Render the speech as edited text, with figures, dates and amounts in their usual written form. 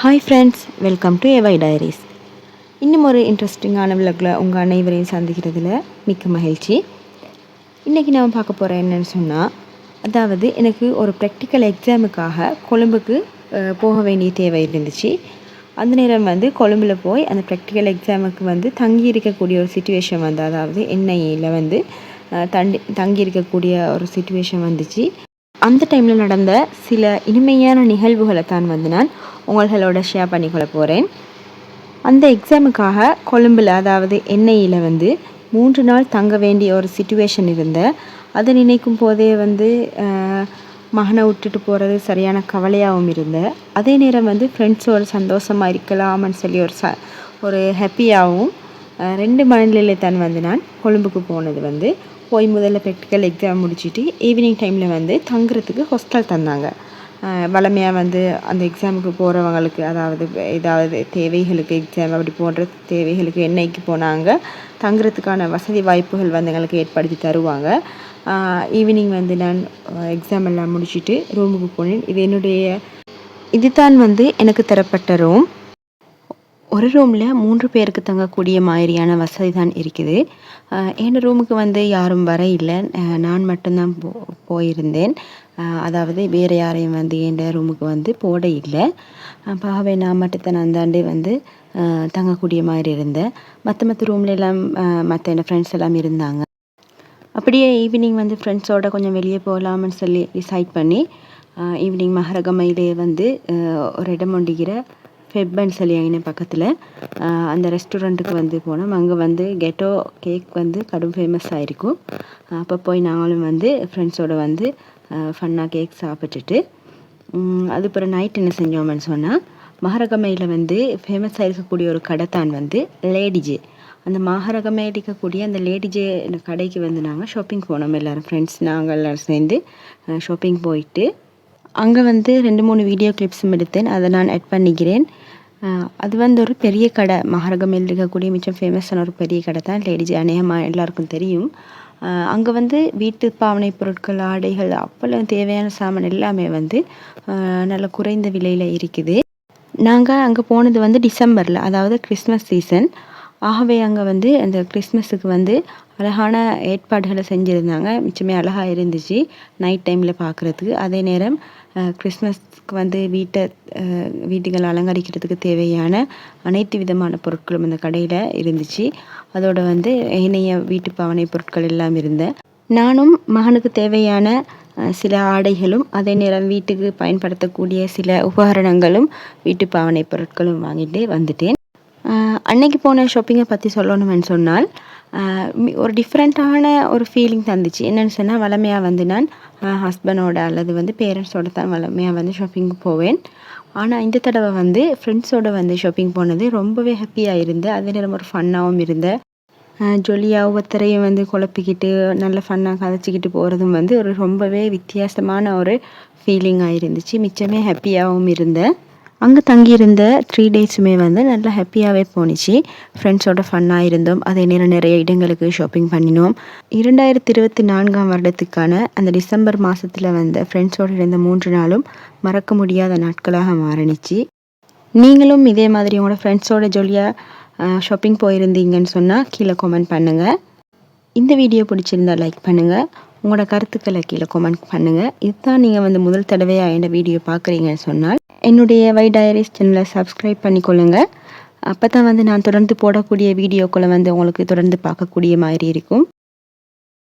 Hi friends, welcome to எவை diaries. இன்னும் ஒரு இன்ட்ரெஸ்டிங்கான விளக்கில் உங்கள் அனைவரையும் சந்திக்கிறதுல மிக்க மகிழ்ச்சி. இன்றைக்கி நான் பார்க்க போகிறேன் என்னென்னு சொன்னால், அதாவது எனக்கு ஒரு ப்ராக்டிக்கல் எக்ஸாமுக்காக கொழும்புக்கு போக வேண்டிய தேவை இருந்துச்சு. அந்த நேரம் கொழும்பில் போய் அந்த ப்ராக்டிக்கல் எக்ஸாமுக்கு தங்கி இருக்கக்கூடிய ஒரு சுச்சுவேஷன் அதாவது என்ஐஏயில் தங்கி இருக்கக்கூடிய ஒரு சுச்சுவேஷன் வந்துச்சு. அந்த டைமில் நடந்த சில இனிமையான நிகழ்வுகளை தான் நான் உங்களோட ஷேர் பண்ணிக்கொள்ள போகிறேன். அந்த எக்ஸாமுக்காக கொழும்பில் அதாவது என்ஐயில் 3 நாள் தங்க வேண்டிய ஒரு சுச்சுவேஷன் இருந்த அதை நினைக்கும் போதே மகனை விட்டுட்டு போகிறது சரியான கவலையாகவும் இருந்த அதே நேரம் ஃப்ரெண்ட்ஸோட சந்தோஷமாக இருக்கலாம்னு சொல்லி ஒரு ஹாப்பியாகவும் 2 மனநிலையில் தான் நான் கொழும்புக்கு போனது. போய் முதல்ல ப்ராக்டிக்கல் எக்ஸாம் முடிச்சுட்டு ஈவினிங் டைமில் தங்குறதுக்கு ஹாஸ்டல் தந்தாங்க. வளமையாக அந்த எக்ஸாமுக்கு போகிறவங்களுக்கு ஏதாவது தேவைகளுக்கு எக்ஸாம் அப்படி போன்ற தேவைகளுக்கு என்ஐக்கு போனாங்க தங்குறதுக்கான வசதி வாய்ப்புகள் எங்களுக்கு ஏற்படுத்தி தருவாங்க. ஈவினிங் நான் எக்ஸாம் எல்லாம் முடிச்சுட்டு ரூமுக்கு போனேன். இதுதான் எனக்கு தரப்பட்ட ரூம். ஒரு ரூமில் 3 பேருக்கு தங்கக்கூடிய மாதிரியான வசதி தான் இருக்குது. என் ரூமுக்கு யாரும் வர இல்லை, நான் மட்டும்தான் போயிருந்தேன். அதாவது வேறு யாரையும் என் ரூமுக்கு போட இல்லை. ஆகவே நான் மட்டும்தான் அந்தாண்டே தங்கக்கூடிய மாதிரி இருந்தேன். மற்ற ரூம்ல எல்லாம் மற்ற என் ஃப்ரெண்ட்ஸ் எல்லாம் இருந்தாங்க. அப்படியே ஈவினிங் ஃப்ரெண்ட்ஸோட கொஞ்சம் வெளியே போகலாம்னு சொல்லி டிசைட் பண்ணி ஈவினிங் மகரகமையிலே ஒரு இடம் ஒண்டிக்கிற ஃபெப்பன் சொல்லி அங்கே பக்கத்தில் அந்த ரெஸ்டாரண்ட்டுக்கு போனோம். அங்கே கெட்டோ கேக் கடும் ஃபேமஸ் ஆகிருக்கும். அப்போ போய் நாங்களும் ஃப்ரெண்ட்ஸோடு ஃபன்னாக கேக் சாப்பிட்டுட்டு அதுக்கப்புறம் நைட் என்ன செஞ்சோம்னு சொன்னால், மகரகமையில் ஃபேமஸ் ஆகிருக்கக்கூடிய ஒரு கடை தான் லேடிஜே. அந்த மகரகமையில் இருக்கக்கூடிய அந்த லேடிஜே கடைக்கு நாங்கள் ஷாப்பிங் போனோம். எல்லோரும் ஃப்ரெண்ட்ஸ் நாங்கள் எல்லோரும் சேர்ந்து ஷாப்பிங் போயிட்டு அங்கே 2-3 வீடியோ கிளிப்ஸும் எடுத்தேன். அதை நான் ஆட் பண்ணிக்கிறேன். அது ஒரு பெரிய கடை, மகரகமையில் இருக்கக்கூடிய மிச்சம் ஃபேமஸான ஒரு பெரிய கடை தான் லேடிஜே. அநேகமாக எல்லாருக்கும் தெரியும். அங்கே வீட்டு பாவனை பொருட்கள், ஆடைகள், அப்போல்லாம் தேவையான சாமான் எல்லாமே நல்ல குறைந்த விலையில் இருக்குது. நாங்கள் அங்கே போனது டிசம்பரில், அதாவது கிறிஸ்மஸ் சீசன். ஆகவே அங்கே அந்த கிறிஸ்மஸுக்கு அழகான ஏற்பாடுகளை செஞ்சுருந்தாங்க. மிச்சமே அழகாக இருந்துச்சு நைட் டைமில் பார்க்குறதுக்கு. அதே நேரம் கிறிஸ்மஸ்க்கு வீட்டுகள் அலங்கரிக்கிறதுக்கு தேவையான அனைத்து விதமான பொருட்களும் அந்த கடையில் இருந்துச்சு. அதோட ஏனைய வீட்டு பாவனை பொருட்கள் எல்லாம் இருந்த நானும் மகனுக்கு தேவையான சில ஆடைகளும் அதே நேரம் வீட்டுக்கு பயன்படுத்தக்கூடிய சில உபகரணங்களும் வீட்டு பாவனை பொருட்களும் வாங்கிட்டு வந்துட்டேன். அன்னைக்கு போன ஷாப்பிங்கை பற்றி சொல்லணும்னு சொன்னால், ஒரு டிஃப்ரெண்ட்டான ஒரு ஃபீலிங் தந்துச்சு. என்னென்னு சொன்னால், வளமையாக நான் ஹஸ்பண்டோட அல்லது பேரண்ட்ஸோட தான் வளமையாக ஷாப்பிங்கு போவேன். ஆனால் இந்த தடவை ஃப்ரெண்ட்ஸோடு ஷாப்பிங் போனது ரொம்பவே ஹாப்பியாக இருந்தேன். அதே நேரம் ஒரு ஃபன்னாகவும் இருந்தேன். ஜொலியாக ஒவ்வொருத்தரையும் குழப்பிக்கிட்டு நல்ல ஃபன்னாக கதைச்சிக்கிட்டு போகிறதும் ஒரு ரொம்பவே வித்தியாசமான ஒரு ஃபீலிங்காக இருந்துச்சு. மிச்சமே ஹாப்பியாகவும் இருந்தேன். அங்கே தங்கியிருந்த 3 டேஸுமே நல்லா ஹாப்பியாகவே போணுச்சு. ஃப்ரெண்ட்ஸோட ஃபன்னாக இருந்தோம். அதே நேரம் நிறைய இடங்களுக்கு ஷாப்பிங் பண்ணினோம். 2024 வருடத்துக்கான அந்த டிசம்பர் மாதத்தில் ஃப்ரெண்ட்ஸோடு இருந்த 3 நாளும் மறக்க முடியாத நாட்களாக மாறினுச்சு. நீங்களும் இதே மாதிரி உங்களோட ஃப்ரெண்ட்ஸோட ஜொலியாக ஷாப்பிங் போயிருந்தீங்கன்னு சொன்னால் கீழே கமெண்ட் பண்ணுங்கள். இந்த வீடியோ பிடிச்சிருந்தால் லைக் பண்ணுங்கள். உங்களோட கருத்துக்களை கீழே கமெண்ட் பண்ணுங்கள். இதுதான் நீங்கள் முதல் தடவையாக என்ன வீடியோ பார்க்குறீங்கன்னு சொன்னால் என்னுடைய எவை டைரிஸ் சேனலை சப்ஸ்கிரைப் பண்ணிக்கொள்ளுங்க. அப்போ தான் நான் தொடர்ந்து போடக்கூடிய வீடியோக்களை உங்களுக்கு தொடர்ந்து பார்க்கக்கூடிய மாதிரி இருக்கும்.